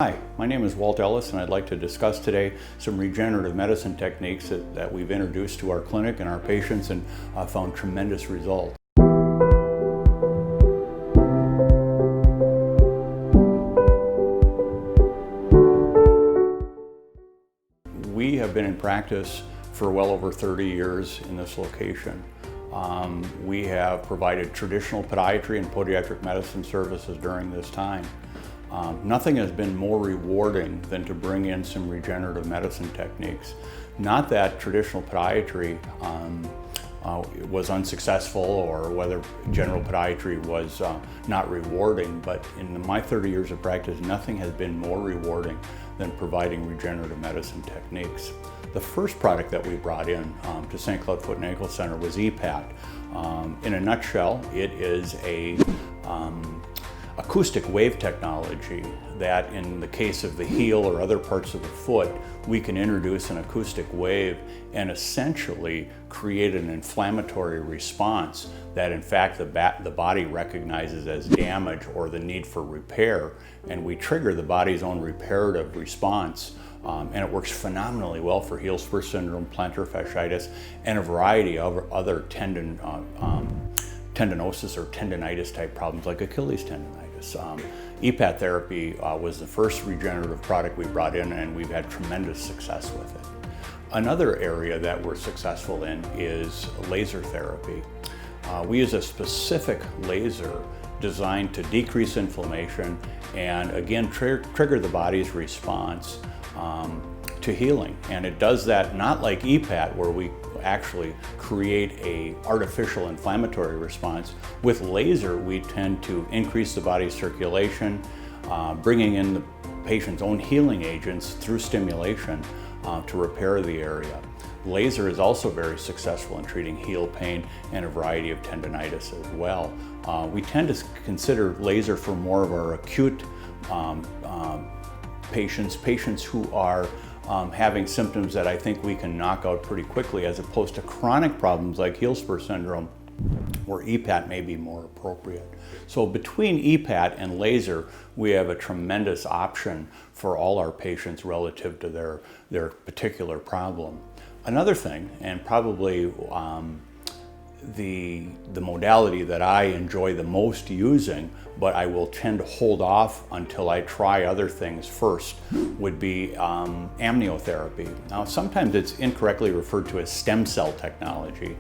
Hi, my name is Walt Ellis, and I'd like to discuss today some regenerative medicine techniques that we've introduced to our clinic and our patients and found tremendous results. We have been in practice for well over 30 years in this location. We have provided traditional podiatry and podiatric medicine services during this time. Nothing has been more rewarding than to bring in some regenerative medicine techniques. Not that traditional podiatry was unsuccessful or whether general podiatry was not rewarding, but in my 30 years of practice, nothing has been more rewarding than providing regenerative medicine techniques. The first product that we brought in to St. Claude Foot and Ankle Center was EPAT. In a nutshell, it is a acoustic wave technology that in the case of the heel or other parts of the foot, we can introduce an acoustic wave and essentially create an inflammatory response that in fact the body recognizes as damage or the need for repair, and we trigger the body's own reparative response. And it works phenomenally well for heel spur syndrome, plantar fasciitis, and a variety of other tendinosis or tendonitis type problems like Achilles tendonitis. EPAT therapy was the first regenerative product we brought in, and we've had tremendous success with it. Another area that we're successful in is laser therapy. We use a specific laser designed to decrease inflammation and again trigger the body's response to healing. And it does that not like EPAT, where we actually create an artificial inflammatory response. With laser, we tend to increase the body's circulation, bringing in the patient's own healing agents through stimulation to repair the area. Laser is also very successful in treating heel pain and a variety of tendonitis as well. We tend to consider laser for more of our acute patients who are having symptoms that I think we can knock out pretty quickly, as opposed to chronic problems like heel spur syndrome, where EPAT may be more appropriate. So between EPAT and laser, we have a tremendous option for all our patients relative to their particular problem. Another thing, and probably the modality that I enjoy the most using, but I will tend to hold off until I try other things first, would be amniotherapy. Now, sometimes it's incorrectly referred to as stem cell technology.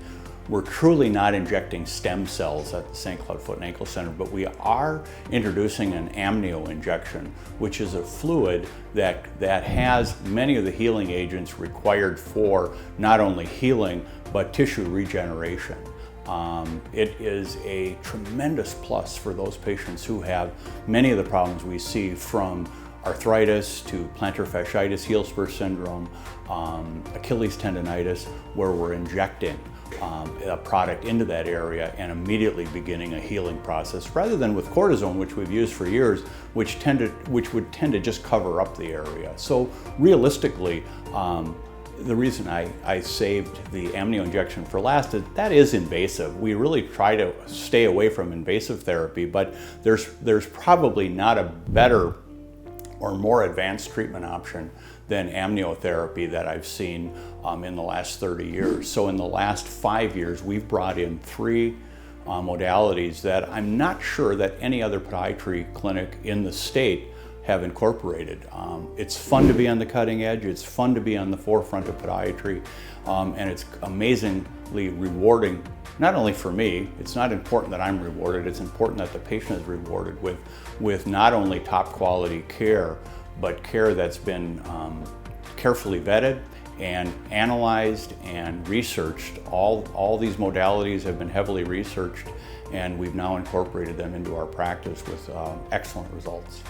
We're truly not injecting stem cells at the St. Claude Foot and Ankle Center, but we are introducing an amnio injection, which is a fluid that has many of the healing agents required for not only healing, but tissue regeneration. It is a tremendous plus for those patients who have many of the problems we see, from arthritis to plantar fasciitis, heel spur syndrome, Achilles tendonitis, where we're injecting a product into that area and immediately beginning a healing process, rather than with cortisone, which we've used for years, which would tend to just cover up the area. So realistically, the reason I saved the amnio injection for last is that is invasive. We really try to stay away from invasive therapy, but there's probably not a better or more advanced treatment option than amniotherapy that I've seen in the last 30 years. So in the last 5 years, we've brought in 3 modalities that I'm not sure that any other podiatry clinic in the state have incorporated. It's fun to be on the cutting edge, it's fun to be on the forefront of podiatry, and it's amazingly rewarding, not only for me. It's not important that I'm rewarded, it's important that the patient is rewarded with not only top quality care, but care that's been carefully vetted and analyzed and researched. All these modalities have been heavily researched, and we've now incorporated them into our practice with excellent results.